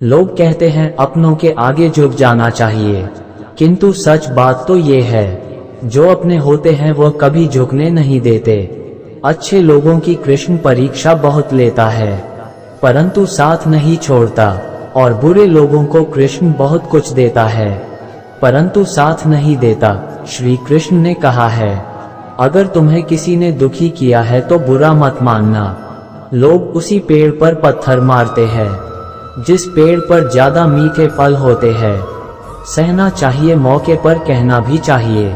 लोग कहते हैं अपनों के आगे झुक जाना चाहिए, किंतु सच बात तो ये है, जो अपने होते हैं वह कभी झुकने नहीं देते। अच्छे लोगों की कृष्ण परीक्षा बहुत लेता है, परंतु साथ नहीं छोड़ता, और बुरे लोगों को कृष्ण बहुत कुछ देता है, परंतु साथ नहीं देता। श्री कृष्ण ने कहा है, अगर तुम्हें किसी ने दुखी किया है तो बुरा मत मानना। लोग उसी पेड़ पर पत्थर मारते हैं जिस पेड़ पर ज्यादा मीठे फल होते हैं। सहना चाहिए, मौके पर कहना भी चाहिए,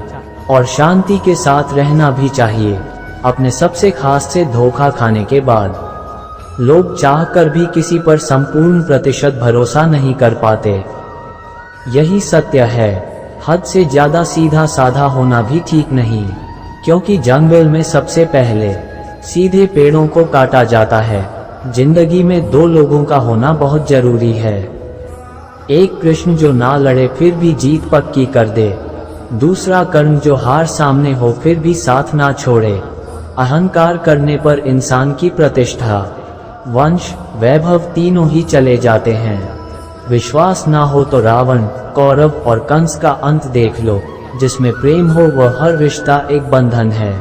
और शांति के साथ रहना भी चाहिए, अपने सबसे खास से धोखा खाने के बाद। लोग चाहकर भी किसी पर संपूर्ण प्रतिशत भरोसा नहीं कर पाते। यही सत्य है। हद से ज्यादा सीधा साधा होना भी ठीक नहीं, क्योंकि जंगल में सबसे पहले सीधे पेड़ों को काटा जाता है। जिंदगी में दो लोगों का होना बहुत जरूरी है। एक कृष्ण जो ना लड़े फिर भी जीत पक्की कर दे, दूसरा कर्ण जो हार सामने हो फिर भी साथ ना छोड़े। अहंकार करने पर इंसान की प्रतिष्ठा, वंश, वैभव तीनों ही चले जाते हैं। विश्वास ना हो तो रावण, कौरव और कंस का अंत देख लो। जिसमें प्रेम हो वह हर रिश्ता एक बंधन है,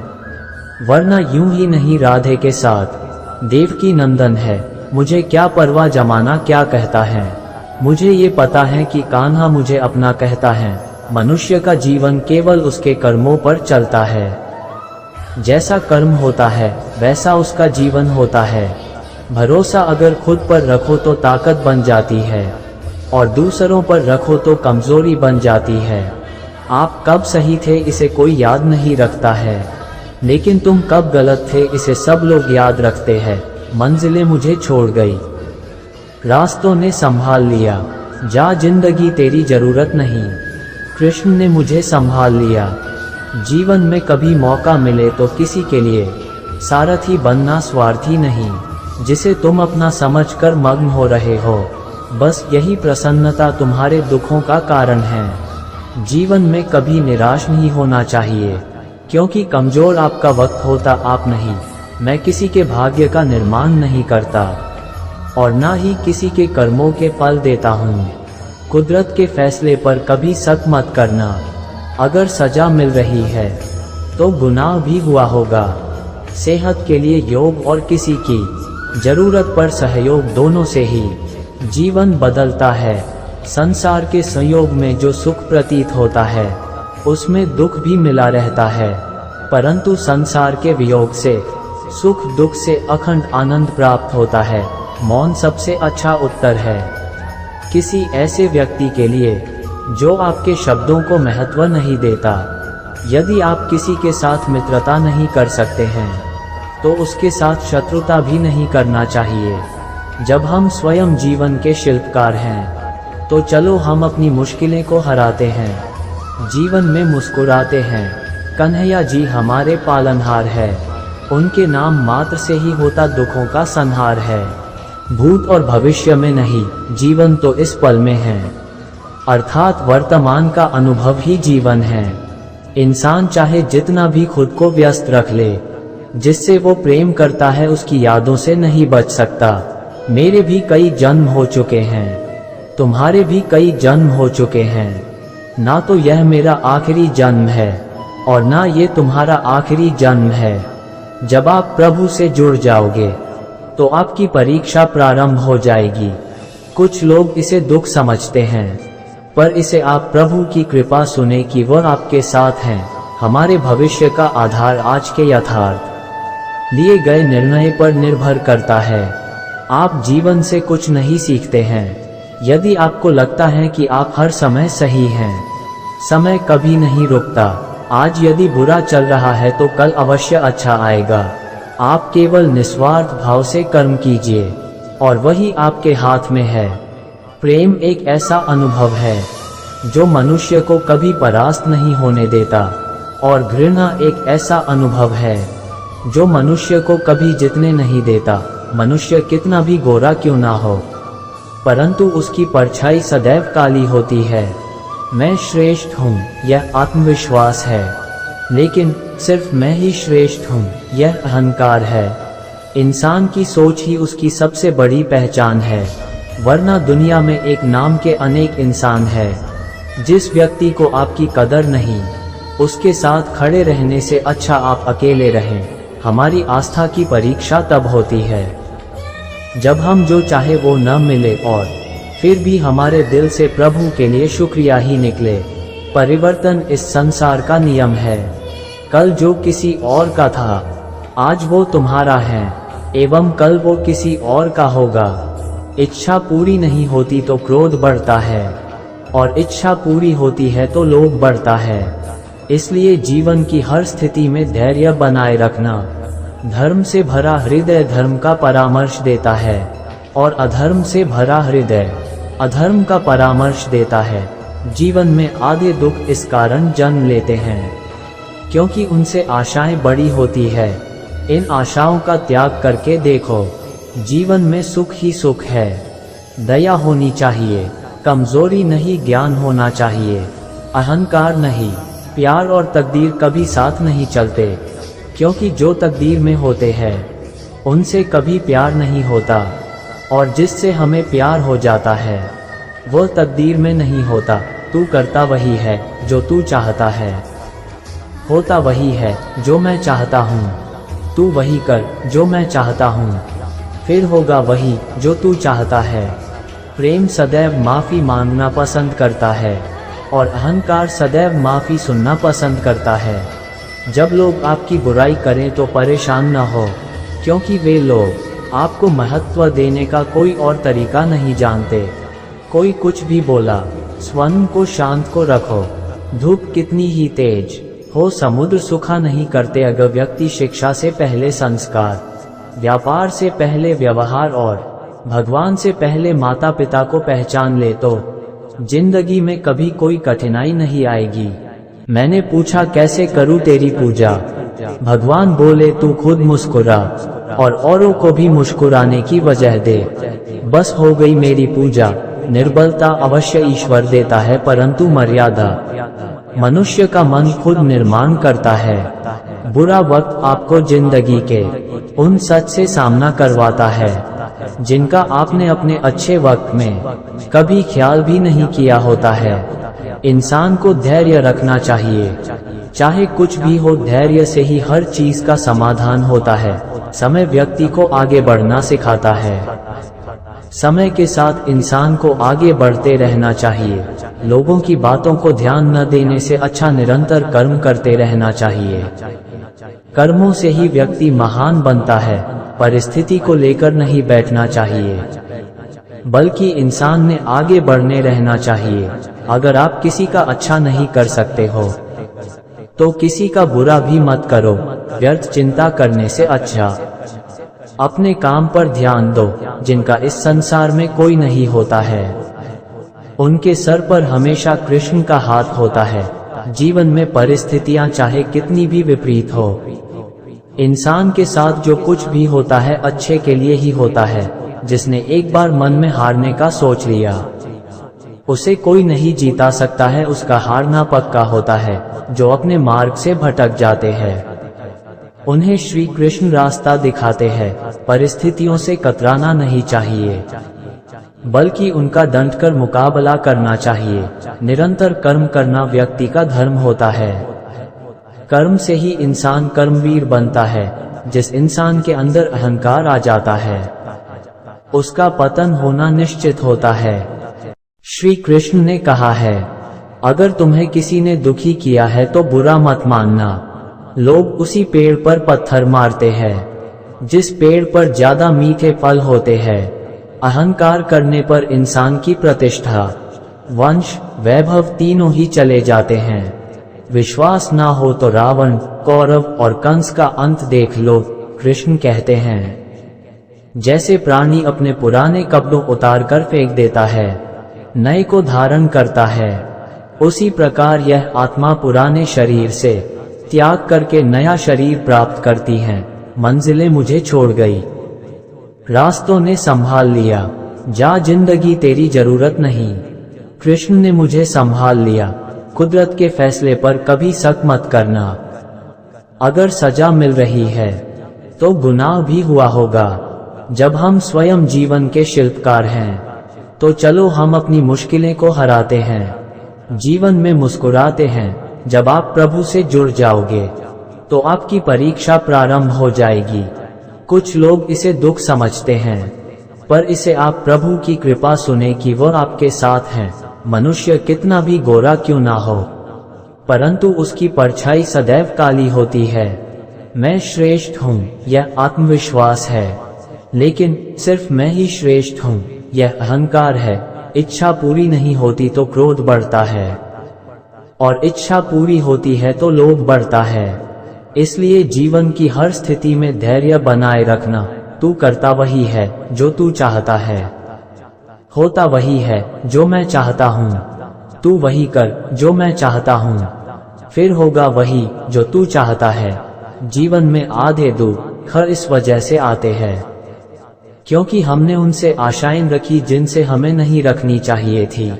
वरना यूं ही नहीं राधे के साथ देवकी नंदन है। मुझे क्या परवाह जमाना क्या कहता है, मुझे ये पता है कि कान्हा मुझे अपना कहता है। मनुष्य का जीवन केवल उसके कर्मों पर चलता है। जैसा कर्म होता है वैसा उसका जीवन होता है। भरोसा अगर खुद पर रखो तो ताकत बन जाती है, और दूसरों पर रखो तो कमजोरी बन जाती है। आप कब सही थे इसे कोई याद नहीं रखता है, लेकिन तुम कब गलत थे इसे सब लोग याद रखते हैं। मंजिलें मुझे छोड़ गई, रास्तों ने संभाल लिया, जा जिंदगी तेरी जरूरत नहीं। कृष्ण ने मुझे संभाल लिया। जीवन में कभी मौका मिले तो किसी के लिए सारथी बनना स्वार्थी नहीं, जिसे तुम अपना समझकर मग्न हो रहे हो। बस यही प्रसन्नता तुम्हारे दुखों का कारण है। जीवन में कभी निराश नहीं होना चाहिए, क्योंकि कमजोर आपका वक्त होता आप नहीं। मैं किसी के भाग्य का निर्माण नहीं करता, और ना ही किसी के कर्मों के फल देता हूँ। कुदरत के फैसले पर कभी शक मत करना। अगर सजा मिल रही है तो गुनाह भी हुआ होगा। सेहत के लिए योग और किसी की जरूरत पर सहयोग, दोनों से ही जीवन बदलता है। संसार के संयोग में जो सुख प्रतीत होता है उसमें दुख भी मिला रहता है, परंतु संसार के वियोग से, सुख दुख से अखंड आनंद प्राप्त होता है। मौन सबसे अच्छा उत्तर है। किसी ऐसे व्यक्ति के लिए जो आपके शब्दों को महत्व नहीं देता। यदि आप किसी के साथ मित्रता नहीं कर सकते हैं तो उसके साथ शत्रुता भी नहीं करना चाहिए। जब हम स्वयं जीवन के शिल्पकार हैं तो चलो हम अपनी मुश्किलें को हराते हैं, जीवन में मुस्कुराते हैं। कन्हैया जी हमारे पालनहार है, उनके नाम मात्र से ही होता दुखों का संहार है। भूत और भविष्य में नहीं, जीवन तो इस पल में है, अर्थात वर्तमान का अनुभव ही जीवन है। इंसान चाहे जितना भी खुद को व्यस्त रख ले, जिससे वो प्रेम करता है उसकी यादों से नहीं बच सकता। मेरे भी कई जन्म हो चुके हैं, तुम्हारे भी कई जन्म हो चुके हैं। ना तो यह मेरा आखिरी जन्म है, और ना ये तुम्हारा आखिरी जन्म है। जब आप प्रभु से जुड़ जाओगे तो आपकी परीक्षा प्रारंभ हो जाएगी। कुछ लोग इसे दुख समझते हैं, पर इसे आप प्रभु की कृपा सुने कि वह आपके साथ हैं। हमारे भविष्य का आधार आज के यथार्थ लिए गए निर्णय पर निर्भर करता है। आप जीवन से कुछ नहीं सीखते हैं यदि आपको लगता है कि आप हर समय सही हैं। समय कभी नहीं रुकता। आज यदि बुरा चल रहा है तो कल अवश्य अच्छा आएगा। आप केवल निस्वार्थ भाव से कर्म कीजिए, और वही आपके हाथ में है। प्रेम एक ऐसा अनुभव है जो मनुष्य को कभी परास्त नहीं होने देता, और घृणा एक ऐसा अनुभव है जो मनुष्य को कभी जीतने नहीं देता। मनुष्य कितना भी गोरा क्यों ना हो, परंतु उसकी परछाई सदैव काली होती है। मैं श्रेष्ठ हूँ, यह आत्मविश्वास है, लेकिन सिर्फ मैं ही श्रेष्ठ हूँ, यह अहंकार है। इंसान की सोच ही उसकी सबसे बड़ी पहचान है। वरना दुनिया में एक नाम के अनेक इंसान है। जिस व्यक्ति को आपकी कदर नहीं, उसके साथ खड़े रहने से अच्छा आप अकेले रहें। हमारी आस्था की परीक्षा तब होती है जब हम जो चाहे वो न मिले और फिर भी हमारे दिल से प्रभु के लिए शुक्रिया ही निकले। परिवर्तन इस संसार का नियम है। कल जो किसी और का था, आज वो तुम्हारा है एवं कल वो किसी और का होगा। इच्छा पूरी नहीं होती तो क्रोध बढ़ता है और इच्छा पूरी होती है तो लोभ बढ़ता है। इसलिए जीवन की हर स्थिति में धैर्य बनाए रखना। धर्म से भरा हृदय धर्म का परामर्श देता है और अधर्म से भरा हृदय अधर्म का परामर्श देता है। जीवन में आधे दुख इस कारण जन्म लेते हैं क्योंकि उनसे आशाएं बड़ी होती है। इन आशाओं का त्याग करके देखो, जीवन में सुख ही सुख है। दया होनी चाहिए, कमजोरी नहीं, ज्ञान होना चाहिए, अहंकार नहीं। प्यार और तकदीर कभी साथ नहीं चलते, क्योंकि जो तकदीर में होते हैं उनसे कभी प्यार नहीं होता, और जिससे हमें प्यार हो जाता है वो तकदीर में नहीं होता। तू करता वही है जो तू चाहता है, होता वही है जो मैं चाहता हूँ। तू वही कर जो मैं चाहता हूँ, फिर होगा वही जो तू चाहता है। प्रेम सदैव माफ़ी मांगना पसंद करता है और अहंकार सदैव माफ़ी सुनना पसंद करता है। जब लोग आपकी बुराई करें तो परेशान न हो, क्योंकि वे लोग आपको महत्व देने का कोई और तरीका नहीं जानते। कोई कुछ भी बोला, स्वयं को शांत को रखो। धूप कितनी ही तेज हो, समुद्र सूखा नहीं करते। अगर व्यक्ति शिक्षा से पहले संस्कार, व्यापार से पहले व्यवहार और भगवान से पहले माता पिता को पहचान ले तो जिंदगी में कभी कोई कठिनाई नहीं आएगी। मैंने पूछा कैसे करूं तेरी पूजा? भगवान बोले तू खुद मुस्कुरा और औरों को भी मुस्कुराने की वजह दे, बस हो गई मेरी पूजा। निर्बलता अवश्य ईश्वर देता है, परंतु मर्यादा मनुष्य का मन खुद निर्माण करता है। बुरा वक्त आपको जिंदगी के उन सच से सामना करवाता है जिनका आपने अपने अच्छे वक्त में कभी ख्याल भी नहीं किया होता है। इंसान को धैर्य रखना चाहिए, चाहे कुछ भी हो। धैर्य से ही हर चीज का समाधान होता है। समय व्यक्ति को आगे बढ़ना सिखाता है। समय के साथ इंसान को आगे बढ़ते रहना चाहिए। लोगों की बातों को ध्यान न देने से अच्छा निरंतर कर्म करते रहना चाहिए। कर्मों से ही व्यक्ति महान बनता है। परिस्थिति को लेकर नहीं बैठना चाहिए, बल्कि इंसान ने आगे बढ़ने रहना चाहिए। अगर आप किसी का अच्छा नहीं कर सकते हो तो किसी का बुरा भी मत करो। व्यर्थ चिंता करने से अच्छा अपने काम पर ध्यान दो। जिनका इस संसार में कोई नहीं होता है, उनके सर पर हमेशा कृष्ण का हाथ होता है। जीवन में परिस्थितियां चाहे कितनी भी विपरीत हो, इंसान के साथ जो कुछ भी होता है अच्छे के लिए ही होता है। जिसने एक बार मन में हारने का सोच लिया, उसे कोई नहीं जीता सकता है। उसका हारना पक्का होता है। जो अपने मार्ग से भटक जाते हैं उन्हें श्री कृष्ण रास्ता दिखाते हैं। परिस्थितियों से कतराना नहीं चाहिए, बल्कि उनका डटकर मुकाबला करना चाहिए। निरंतर कर्म करना व्यक्ति का धर्म होता है। कर्म से ही इंसान कर्मवीर बनता है। जिस इंसान के अंदर अहंकार आ जाता है उसका पतन होना निश्चित होता है। श्री कृष्ण ने कहा है, अगर तुम्हें किसी ने दुखी किया है तो बुरा मत मानना। लोग उसी पेड़ पर पत्थर मारते हैं जिस पेड़ पर ज्यादा मीठे फल होते हैं। अहंकार करने पर इंसान की प्रतिष्ठा, वंश, वैभव तीनों ही चले जाते हैं। विश्वास ना हो तो रावण, कौरव और कंस का अंत देख लो। कृष्ण कहते हैं, जैसे प्राणी अपने पुराने कपड़ों उतार कर फेंक देता है, नए को धारण करता है, उसी प्रकार यह आत्मा पुराने शरीर से त्याग करके नया शरीर प्राप्त करती है। मंजिलें मुझे छोड़ गई, रास्तों ने संभाल लिया, जा जिंदगी तेरी जरूरत नहीं। कृष्ण ने मुझे संभाल लिया। कुदरत के फैसले पर कभी शक मत करना। अगर सजा मिल रही है तो गुनाह भी हुआ होगा। जब हम स्वयं जीवन के शिल्पकार हैं तो चलो हम अपनी मुश्किलें को हराते हैं, जीवन में मुस्कुराते हैं। जब आप प्रभु से जुड़ जाओगे तो आपकी परीक्षा प्रारंभ हो जाएगी। कुछ लोग इसे दुख समझते हैं, पर इसे आप प्रभु की कृपा सुने कि वह आपके साथ हैं। मनुष्य कितना भी गोरा क्यों ना हो, परंतु उसकी परछाई सदैव काली होती है। मैं श्रेष्ठ हूँ, यह आत्मविश्वास है, लेकिन सिर्फ मैं ही श्रेष्ठ हूँ, यह अहंकार है। इच्छा पूरी नहीं होती तो क्रोध बढ़ता है, और इच्छा पूरी होती है तो लोभ बढ़ता है। इसलिए जीवन की हर स्थिति में धैर्य बनाए रखना। तू करता वही है जो तू चाहता है, होता वही है जो मैं चाहता हूँ। तू वही कर जो मैं चाहता हूँ, फिर होगा वही जो तू चाहता है। जीवन में आधे दुख इस वजह से आते हैं क्योंकि हमने उनसे आशाएं रखी जिनसे हमें नहीं रखनी चाहिए थी,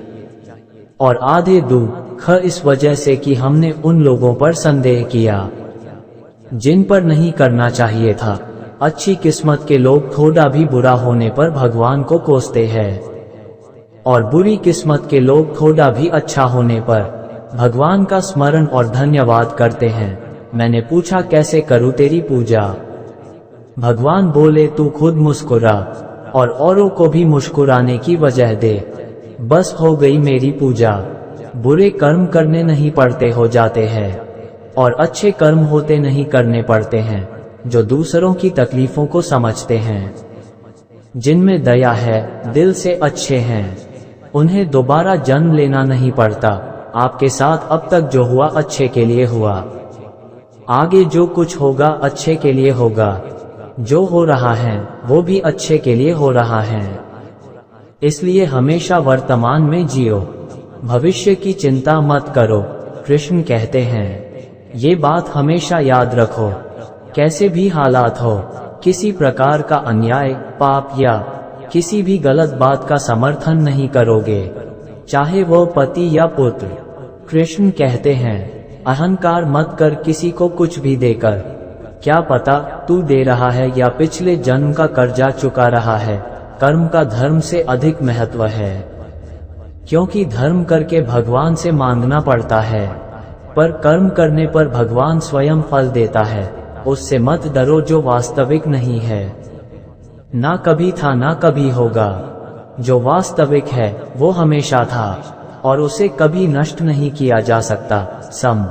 और आधे दुख इस वजह से कि हमने उन लोगों पर संदेह किया जिन पर नहीं करना चाहिए था। अच्छी किस्मत के लोग थोड़ा भी बुरा होने पर भगवान को कोसते हैं, और बुरी किस्मत के लोग थोड़ा भी अच्छा होने पर भगवान का स्मरण और धन्यवाद करते हैं। मैंने पूछा कैसे करूं तेरी पूजा? भगवान बोले तू खुद मुस्कुरा और औरों को भी मुस्कुराने की वजह दे, बस हो गई मेरी पूजा। बुरे कर्म करने नहीं पड़ते हो जाते हैं, और अच्छे कर्म होते नहीं करने पड़ते हैं। जो दूसरों की तकलीफों को समझते हैं, जिनमें दया है, दिल से अच्छे हैं, उन्हें दोबारा जन्म लेना नहीं पड़ता। आपके साथ अब तक जो हुआ अच्छे के लिए हुआ, आगे जो कुछ होगा अच्छे के लिए होगा। जो हो रहा है वो भी अच्छे के लिए हो रहा है, इसलिए हमेशा वर्तमान में जियो, भविष्य की चिंता मत करो। कृष्ण कहते हैं ये बात हमेशा याद रखो, कैसे भी हालात हो, किसी प्रकार का अन्याय, पाप या किसी भी गलत बात का समर्थन नहीं करोगे, चाहे वो पति या पुत्र। कृष्ण कहते हैं अहंकार मत कर किसी को कुछ भी देकर, क्या पता तू दे रहा है या पिछले जन्म का कर्जा चुका रहा है। कर्म का धर्म से अधिक महत्व है, क्योंकि धर्म करके भगवान से मांगना पड़ता है, पर कर्म करने पर भगवान स्वयं फल देता है। उससे मत डरो जो वास्तविक नहीं है, ना कभी था ना कभी होगा। जो वास्तविक है वो हमेशा था और उसे कभी नष्ट नहीं किया जा सकता। सम